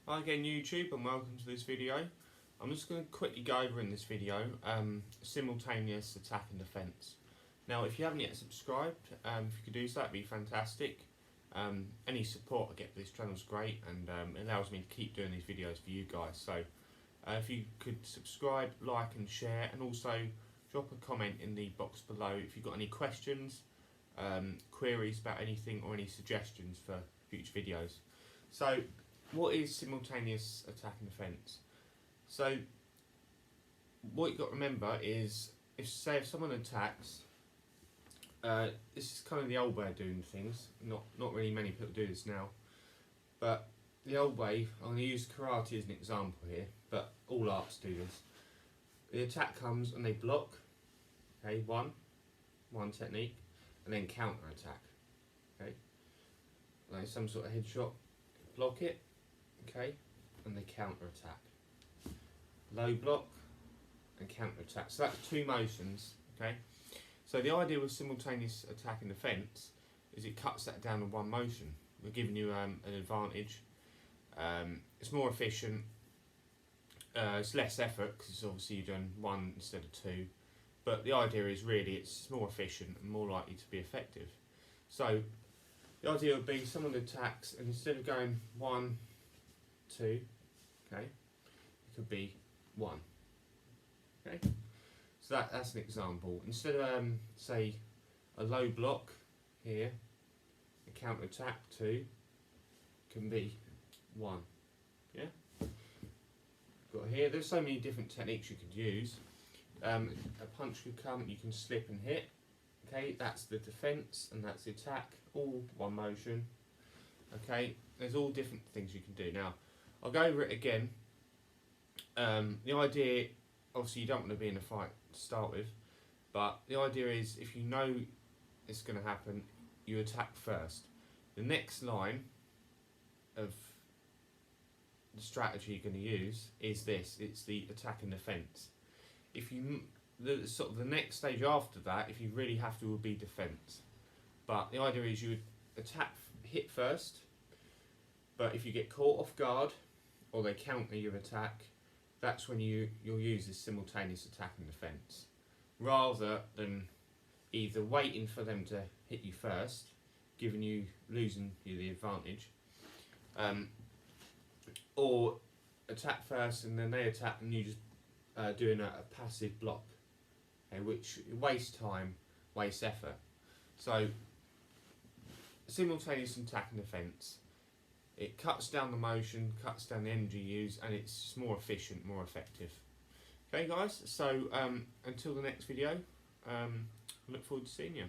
Hi again YouTube, and welcome to this video. I'm just going to quickly go over in this video simultaneous attack and defence. Now if you haven't yet subscribed, if you could do so, that'd be fantastic. Any support I get for this channel is great, and it allows me to keep doing these videos for you guys. So if you could subscribe, like and share, and also drop a comment in the box below if you've got any questions, queries about anything, or any suggestions for future videos. So what is simultaneous attack and defence? So what you've got to remember is, if someone attacks, this is kind of the old way of doing things. Not really many people do this now, but the old way, I'm going to use karate as an example here, but all arts do this. The attack comes and they block, okay, one technique, and then counter attack, okay, like some sort of headshot, block it, okay, and they counter attack. Low block and counter attack. So that's two motions, okay. So the idea with simultaneous attack and defence is it cuts that down to one motion. We're giving you an advantage. It's more efficient. It's less effort because obviously you've done one instead of two. But the idea is really it's more efficient and more likely to be effective. So the idea would be someone attacks, and instead of going 1, 2, okay, it could be 1, okay. So that's an example. Instead of say a low block here, a counter attack 2 can be 1, yeah. Got here. There's so many different techniques you could use. A punch could come, you can slip and hit. Okay, that's the defence and that's the attack, all one motion. Okay, there's all different things you can do. Now, I'll go over it again. The idea, obviously you don't want to be in a fight to start with, but the idea is if you know it's going to happen, you attack first. The next line of the strategy you're going to use is this, it's the attack and defence. If you the next stage after that, if you really have to, would be defence. But the idea is you would attack, hit first, but if you get caught off guard or they counter your attack, that's when you'll use this simultaneous attack and defence, rather than either waiting for them to hit you first, losing you the advantage, or attack first and then they attack and you just doing a passive block, okay, which wastes time, wastes effort. So simultaneous attack and defence, it cuts down the motion, cuts down the energy used, and it's more efficient, more effective. Okay guys, so until the next video, I look forward to seeing you.